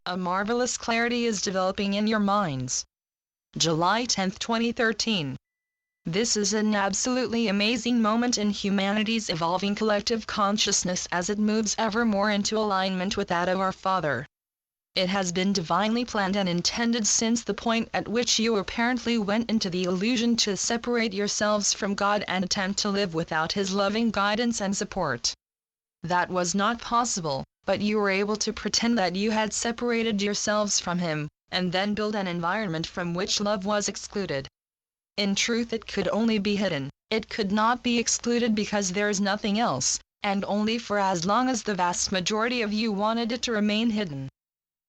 A marvelous clarity is developing in your minds. July 10, 2013. This is an absolutely amazing moment in humanity's evolving collective consciousness as it moves ever more into alignment with that of our Father. It has been divinely planned and intended since the point at which you apparently went into the illusion to separate yourselves from God and attempt to live without His loving guidance and support. That was not possible, but you were able to pretend that you had separated yourselves from Him, and then build an environment from which love was excluded. In truth, it could only be hidden. It could not be excluded because there is nothing else, and only for as long as the vast majority of you wanted it to remain hidden.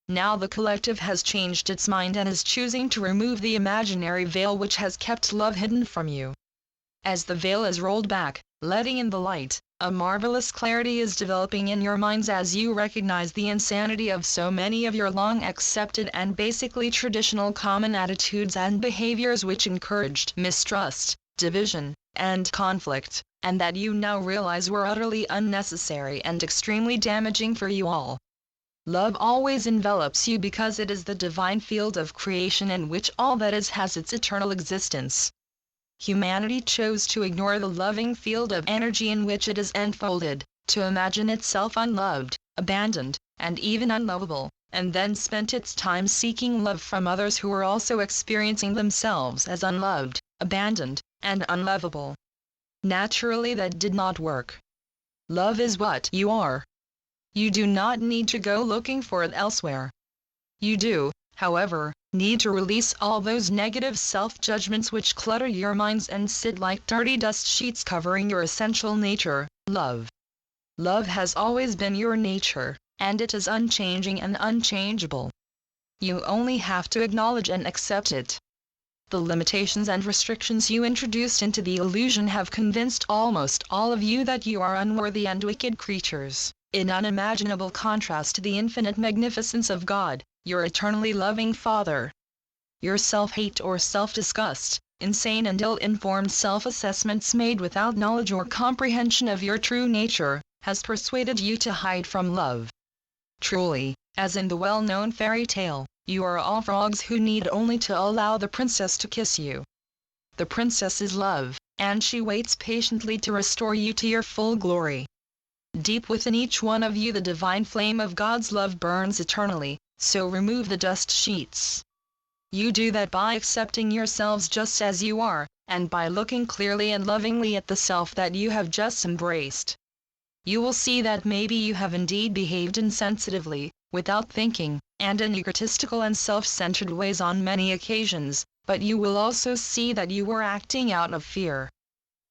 Now the collective has changed its mind and is choosing to remove the imaginary veil which has kept love hidden from you. As the veil is rolled back, letting in the light, a marvelous clarity is developing in your minds as you recognize the insanity of so many of your long accepted and basically traditional common attitudes and behaviors which encouraged mistrust, division, and conflict, and that you now realize were utterly unnecessary and extremely damaging for you all. Love always envelops you because it is the divine field of creation in which all that is has its eternal existence. Humanity chose to ignore the loving field of energy in which it is enfolded, to imagine itself unloved, abandoned, and even unlovable, and then spent its time seeking love from others who were also experiencing themselves as unloved, abandoned, and unlovable. Naturally, that did not work. Love is what you are. You do not need to go looking for it elsewhere. You do, however, need to release all those negative self-judgments which clutter your minds and sit like dirty dust sheets covering your essential nature, love. Love has always been your nature, and it is unchanging and unchangeable. You only have to acknowledge and accept it. The limitations and restrictions you introduced into the illusion have convinced almost all of you that you are unworthy and wicked creatures, in unimaginable contrast to the infinite magnificence of God, your eternally loving Father. Your self-hate or self-disgust, insane and ill-informed self-assessments made without knowledge or comprehension of your true nature, has persuaded you to hide from love. Truly, as in the well-known fairy tale, you are all frogs who need only to allow the princess to kiss you. The princess is love, and she waits patiently to restore you to your full glory. Deep within each one of you the divine flame of God's love burns eternally, so remove the dust sheets. You do that by accepting yourselves just as you are, and by looking clearly and lovingly at the self that you have just embraced. You will see that maybe you have indeed behaved insensitively, without thinking, and in egotistical and self-centered ways on many occasions, but you will also see that you were acting out of fear.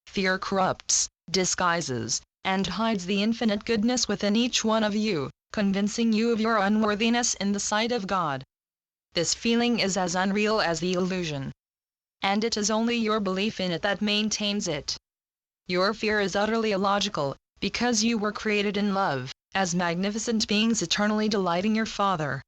Fear corrupts, disguises, and hides the infinite goodness within each one of you, convincing you of your unworthiness in the sight of God. This feeling is as unreal as the illusion. And it is only your belief in it that maintains it. Your fear is utterly illogical, because you were created in love, as magnificent beings eternally delighting your Father.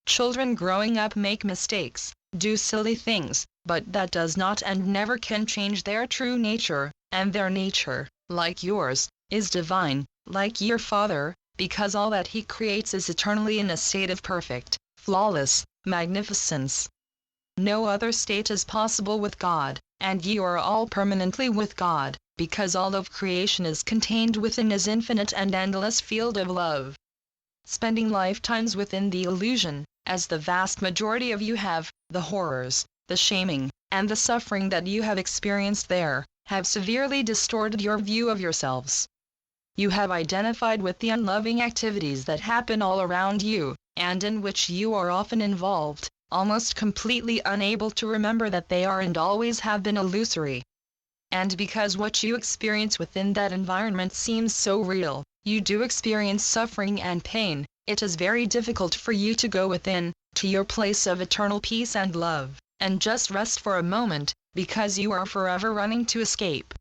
Children growing up make mistakes, do silly things, but that does not and never can change their true nature, and their nature, like yours, is divine, like your Father, because all that He creates is eternally in a state of perfect, flawless magnificence. No other state is possible with God, and you are all permanently with God, because all of creation is contained within His infinite and endless field of love. Spending lifetimes within the illusion, as the vast majority of you have, the horrors, the shaming, and the suffering that you have experienced there, have severely distorted your view of yourselves. You have identified with the unloving activities that happen all around you, and in which you are often involved, almost completely unable to remember that they are and always have been illusory. And because what you experience within that environment seems so real, you do experience suffering and pain, it is very difficult for you to go within, to your place of eternal peace and love, and just rest for a moment, because you are forever running to escape.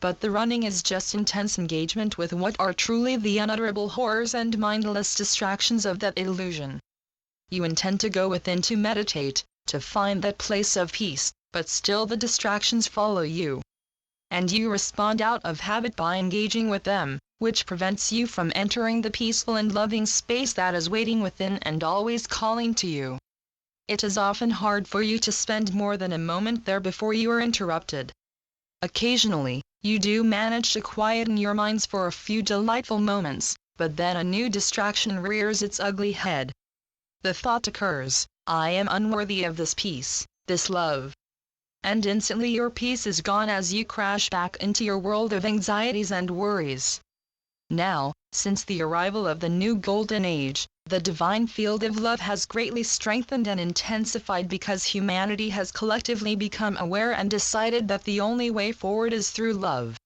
But the running is just intense engagement with what are truly the unutterable horrors and mindless distractions of that illusion. You intend to go within to meditate, to find that place of peace, but still the distractions follow you. And you respond out of habit by engaging with them, which prevents you from entering the peaceful and loving space that is waiting within and always calling to you. It is often hard for you to spend more than a moment there before you are interrupted. Occasionally, you do manage to quieten your minds for a few delightful moments, but then a new distraction rears its ugly head. The thought occurs, I am unworthy of this peace, this love. And instantly your peace is gone as you crash back into your world of anxieties and worries. Now, since the arrival of the new golden age, the divine field of love has greatly strengthened and intensified because humanity has collectively become aware and decided that the only way forward is through love.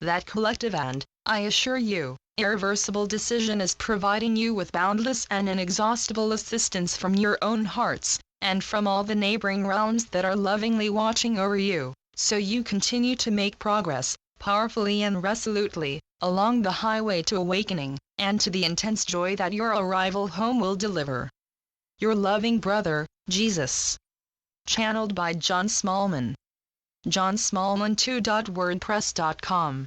That collective and, I assure you, irreversible decision is providing you with boundless and inexhaustible assistance from your own hearts, and from all the neighboring realms that are lovingly watching over you, so you continue to make progress, powerfully and resolutely, along the highway to awakening, and to the intense joy that your arrival home will deliver. Your loving brother, Jesus. Channeled by John Smallman. johnsmallman2.wordpress.com